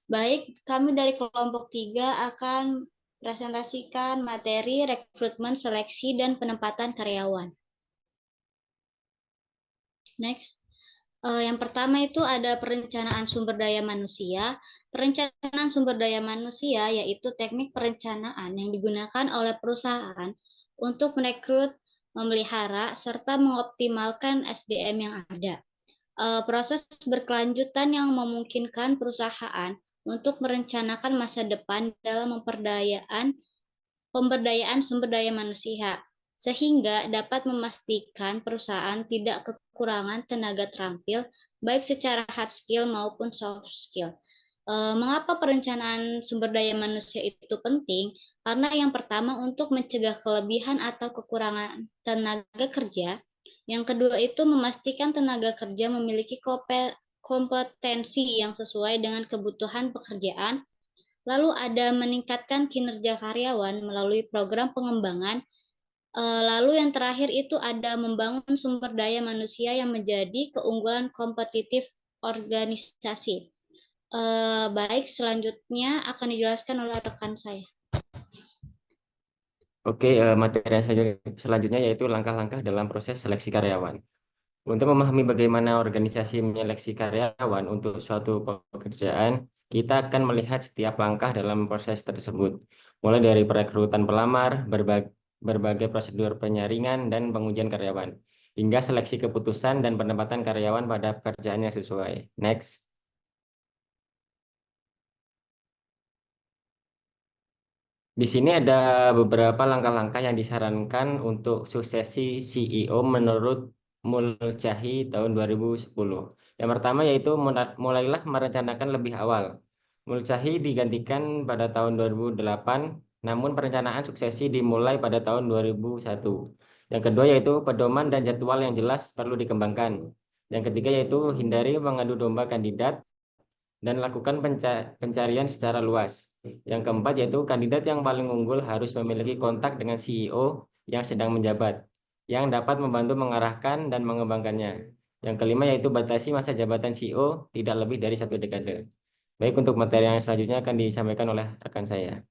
Baik, kami dari kelompok 3 akan presentasikan materi rekrutmen, seleksi, dan penempatan karyawan. Next. Yang pertama itu ada perencanaan sumber daya manusia. Perencanaan sumber daya manusia yaitu teknik perencanaan yang digunakan oleh perusahaan untuk merekrut, memelihara, serta mengoptimalkan SDM yang ada. Proses berkelanjutan yang memungkinkan perusahaan untuk merencanakan masa depan dalam pemberdayaan sumber daya manusia, sehingga dapat memastikan perusahaan tidak kekurangan tenaga terampil, baik secara hard skill maupun soft skill. Mengapa perencanaan sumber daya manusia itu penting? Karena yang pertama untuk mencegah kelebihan atau kekurangan tenaga kerja. Yang kedua itu memastikan tenaga kerja memiliki kompetensi yang sesuai dengan kebutuhan pekerjaan. Lalu ada meningkatkan kinerja karyawan melalui program pengembangan. Lalu yang terakhir itu ada membangun sumber daya manusia yang menjadi keunggulan kompetitif organisasi. Baik, selanjutnya akan dijelaskan oleh rekan saya. Oke, materi yang selanjutnya yaitu langkah-langkah dalam proses seleksi karyawan. Untuk memahami bagaimana organisasi menyeleksi karyawan untuk suatu pekerjaan, kita akan melihat setiap langkah dalam proses tersebut, mulai dari perekrutan pelamar, berbagai prosedur penyaringan dan pengujian karyawan, hingga seleksi keputusan dan penempatan karyawan pada pekerjaan yang sesuai. Next. Di sini ada beberapa langkah-langkah yang disarankan untuk suksesi CEO menurut Mulcahy tahun 2010. Yang pertama yaitu mulailah merencanakan lebih awal. Mulcahy digantikan pada tahun 2008, namun perencanaan suksesi dimulai pada tahun 2001. Yang kedua yaitu pedoman dan jadwal yang jelas perlu dikembangkan. Yang ketiga yaitu hindari mengadu domba kandidat dan lakukan pencarian secara luas. Yang keempat yaitu kandidat yang paling unggul harus memiliki kontak dengan CEO yang sedang menjabat, yang dapat membantu mengarahkan dan mengembangkannya. Yang kelima yaitu batasi masa jabatan CEO tidak lebih dari 1 dekade. Baik, untuk materi yang selanjutnya akan disampaikan oleh rekan saya.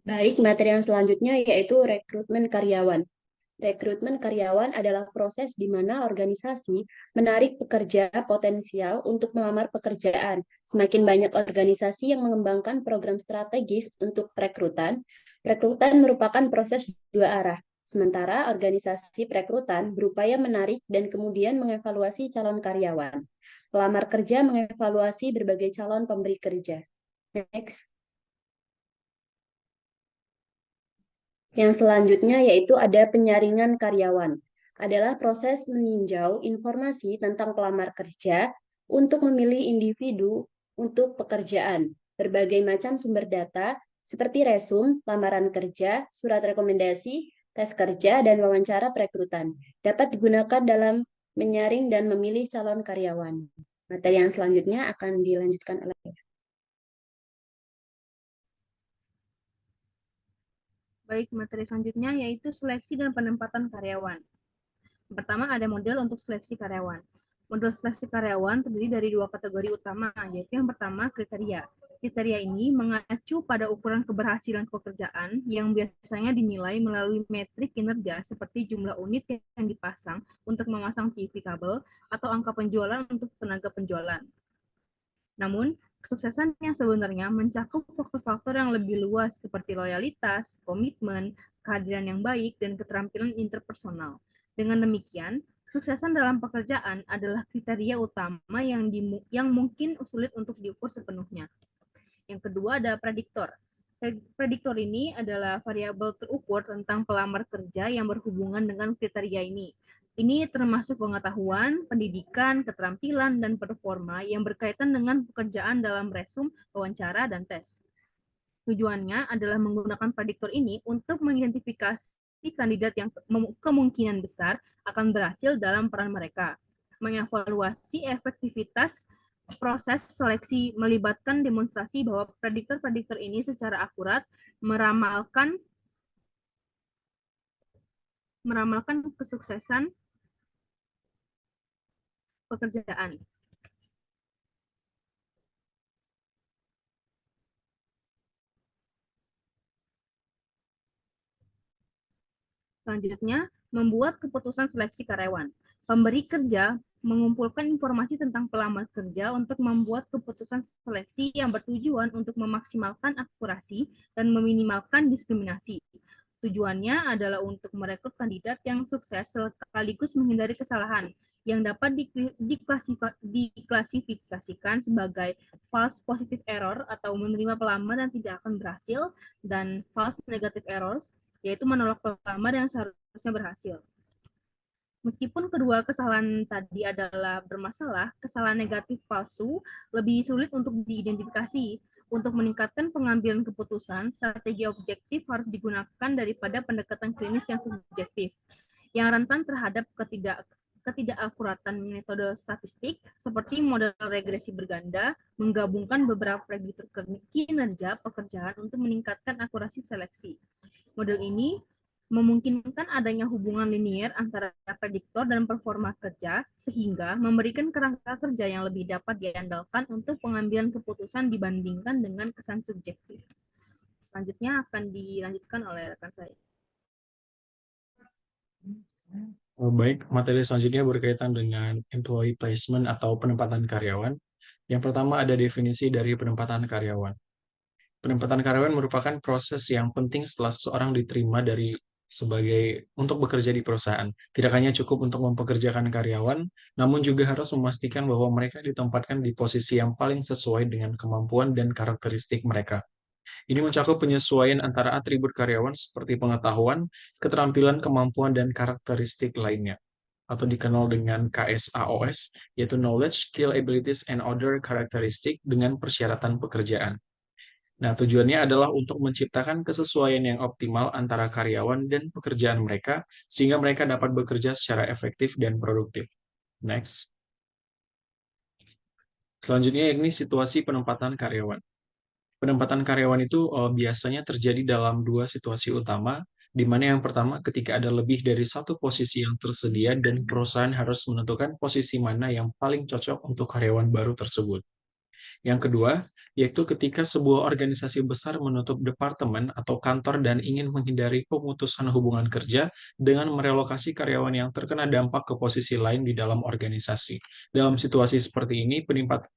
Baik, materi yang selanjutnya yaitu rekrutmen karyawan. Rekrutmen karyawan adalah proses di mana organisasi menarik pekerja potensial untuk melamar pekerjaan. Semakin banyak organisasi yang mengembangkan program strategis untuk perekrutan, perekrutan merupakan proses dua arah. Sementara organisasi perekrutan berupaya menarik dan kemudian mengevaluasi calon karyawan. Pelamar kerja mengevaluasi berbagai calon pemberi kerja. Next. Yang selanjutnya yaitu ada penyaringan karyawan. Adalah proses meninjau informasi tentang pelamar kerja untuk memilih individu untuk pekerjaan. Berbagai macam sumber data seperti resum, lamaran kerja, surat rekomendasi, tes kerja, dan wawancara perekrutan dapat digunakan dalam menyaring dan memilih calon karyawan. Materi yang selanjutnya akan dilanjutkan oleh. Baik, materi selanjutnya yaitu seleksi dan penempatan karyawan. Pertama, ada model untuk seleksi karyawan. Model seleksi karyawan terdiri dari 2 kategori utama, yaitu yang pertama kriteria. Kriteria ini mengacu pada ukuran keberhasilan pekerjaan yang biasanya dinilai melalui metrik kinerja seperti jumlah unit yang dipasang untuk memasang TV kabel atau angka penjualan untuk tenaga penjualan. Namun, kesuksesan yang sebenarnya mencakup faktor-faktor yang lebih luas seperti loyalitas, komitmen, kehadiran yang baik, dan keterampilan interpersonal. Dengan demikian, kesuksesan dalam pekerjaan adalah kriteria utama yang mungkin sulit untuk diukur sepenuhnya. Yang kedua ada prediktor. Prediktor ini adalah variabel terukur tentang pelamar kerja yang berhubungan dengan kriteria ini. Ini termasuk pengetahuan, pendidikan, keterampilan, dan performa yang berkaitan dengan pekerjaan dalam resum, wawancara, dan tes. Tujuannya adalah menggunakan prediktor ini untuk mengidentifikasi kandidat yang kemungkinan besar akan berhasil dalam peran mereka, mengevaluasi efektivitas proses seleksi melibatkan demonstrasi bahwa prediktor-prediktor ini secara akurat meramalkan kesuksesan pekerjaan. Selanjutnya, membuat keputusan seleksi karyawan. Pemberi kerja mengumpulkan informasi tentang pelamar kerja untuk membuat keputusan seleksi yang bertujuan untuk memaksimalkan akurasi dan meminimalkan diskriminasi. Tujuannya adalah untuk merekrut kandidat yang sukses sekaligus menghindari kesalahan yang dapat diklasifikasikan sebagai false positive error atau menerima pelamar yang tidak akan berhasil, dan false negative errors, yaitu menolak pelamar yang seharusnya berhasil. Meskipun kedua kesalahan tadi adalah bermasalah, kesalahan negatif palsu lebih sulit untuk diidentifikasi. Untuk meningkatkan pengambilan keputusan, strategi objektif harus digunakan daripada pendekatan klinis yang subjektif, yang rentan terhadap ketidakakuratan metode statistik, seperti model regresi berganda, menggabungkan beberapa prediktor kinerja pekerjaan untuk meningkatkan akurasi seleksi. Model ini memungkinkan adanya hubungan linier antara prediktor dan performa kerja, sehingga memberikan kerangka kerja yang lebih dapat diandalkan untuk pengambilan keputusan dibandingkan dengan kesan subjektif. Selanjutnya akan dilanjutkan oleh rekan saya. Baik, materi selanjutnya berkaitan dengan employee placement atau penempatan karyawan. Yang pertama ada definisi dari penempatan karyawan. Penempatan karyawan merupakan proses yang penting setelah seseorang diterima untuk bekerja di perusahaan. Tidak hanya cukup untuk mempekerjakan karyawan, namun juga harus memastikan bahwa mereka ditempatkan di posisi yang paling sesuai dengan kemampuan dan karakteristik mereka. Ini mencakup penyesuaian antara atribut karyawan seperti pengetahuan, keterampilan, kemampuan, dan karakteristik lainnya, atau dikenal dengan KSAOS, yaitu Knowledge, Skill, Abilities, and Other Characteristic dengan persyaratan pekerjaan. Nah, tujuannya adalah untuk menciptakan kesesuaian yang optimal antara karyawan dan pekerjaan mereka, sehingga mereka dapat bekerja secara efektif dan produktif. Next. Selanjutnya, ini situasi penempatan karyawan. Penempatan karyawan itu biasanya terjadi dalam dua situasi utama, di mana yang pertama ketika ada lebih dari satu posisi yang tersedia dan perusahaan harus menentukan posisi mana yang paling cocok untuk karyawan baru tersebut. Yang kedua, yaitu ketika sebuah organisasi besar menutup departemen atau kantor dan ingin menghindari pemutusan hubungan kerja dengan merelokasi karyawan yang terkena dampak ke posisi lain di dalam organisasi. Dalam situasi seperti ini,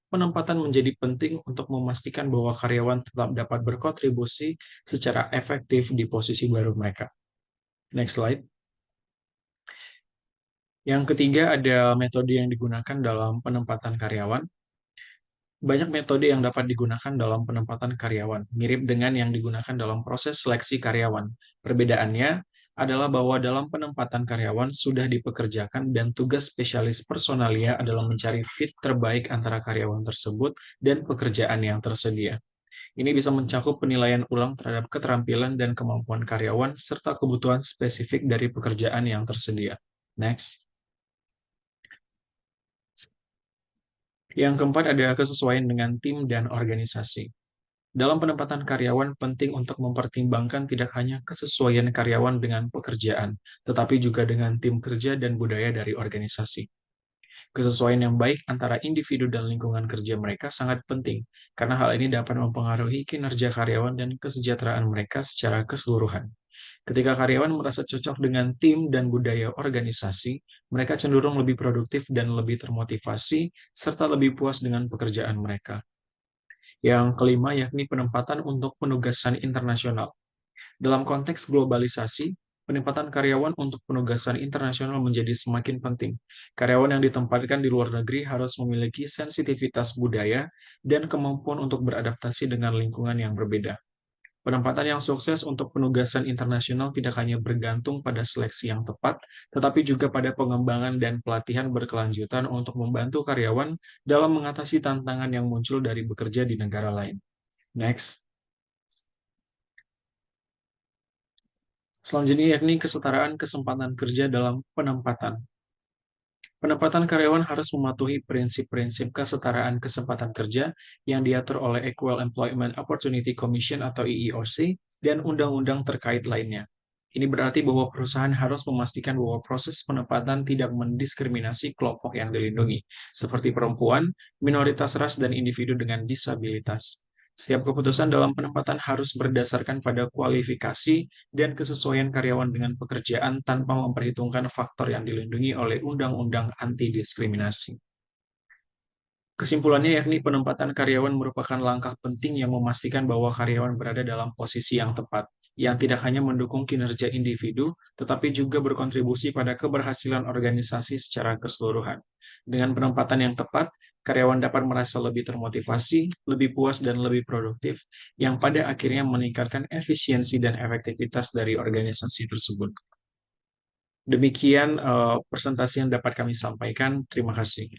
penempatan menjadi penting untuk memastikan bahwa karyawan tetap dapat berkontribusi secara efektif di posisi baru mereka. Next slide. Yang ketiga, ada metode yang digunakan dalam penempatan karyawan. Banyak metode yang dapat digunakan dalam penempatan karyawan, mirip dengan yang digunakan dalam proses seleksi karyawan. Perbedaannya adalah bahwa dalam penempatan karyawan sudah dipekerjakan dan tugas spesialis personalia adalah mencari fit terbaik antara karyawan tersebut dan pekerjaan yang tersedia. Ini bisa mencakup penilaian ulang terhadap keterampilan dan kemampuan karyawan serta kebutuhan spesifik dari pekerjaan yang tersedia. Next. Yang keempat ada kesesuaian dengan tim dan organisasi. Dalam penempatan karyawan penting untuk mempertimbangkan tidak hanya kesesuaian karyawan dengan pekerjaan, tetapi juga dengan tim kerja dan budaya dari organisasi. Kesesuaian yang baik antara individu dan lingkungan kerja mereka sangat penting, karena hal ini dapat mempengaruhi kinerja karyawan dan kesejahteraan mereka secara keseluruhan. Ketika karyawan merasa cocok dengan tim dan budaya organisasi, mereka cenderung lebih produktif dan lebih termotivasi, serta lebih puas dengan pekerjaan mereka. Yang kelima, yakni penempatan untuk penugasan internasional. Dalam konteks globalisasi, penempatan karyawan untuk penugasan internasional menjadi semakin penting. Karyawan yang ditempatkan di luar negeri harus memiliki sensitivitas budaya dan kemampuan untuk beradaptasi dengan lingkungan yang berbeda. Penempatan yang sukses untuk penugasan internasional tidak hanya bergantung pada seleksi yang tepat, tetapi juga pada pengembangan dan pelatihan berkelanjutan untuk membantu karyawan dalam mengatasi tantangan yang muncul dari bekerja di negara lain. Next. Selanjutnya yakni kesetaraan kesempatan kerja dalam penempatan. Penempatan karyawan harus mematuhi prinsip-prinsip kesetaraan kesempatan kerja yang diatur oleh Equal Employment Opportunity Commission atau EEOC dan undang-undang terkait lainnya. Ini berarti bahwa perusahaan harus memastikan bahwa proses penempatan tidak mendiskriminasi kelompok yang dilindungi, seperti perempuan, minoritas ras, dan individu dengan disabilitas. Setiap keputusan dalam penempatan harus berdasarkan pada kualifikasi dan kesesuaian karyawan dengan pekerjaan tanpa memperhitungkan faktor yang dilindungi oleh Undang-Undang Anti Diskriminasi. Kesimpulannya yakni penempatan karyawan merupakan langkah penting yang memastikan bahwa karyawan berada dalam posisi yang tepat, yang tidak hanya mendukung kinerja individu, tetapi juga berkontribusi pada keberhasilan organisasi secara keseluruhan. Dengan penempatan yang tepat, karyawan dapat merasa lebih termotivasi, lebih puas, dan lebih produktif, yang pada akhirnya meningkatkan efisiensi dan efektivitas dari organisasi tersebut. Demikian presentasi yang dapat kami sampaikan. Terima kasih.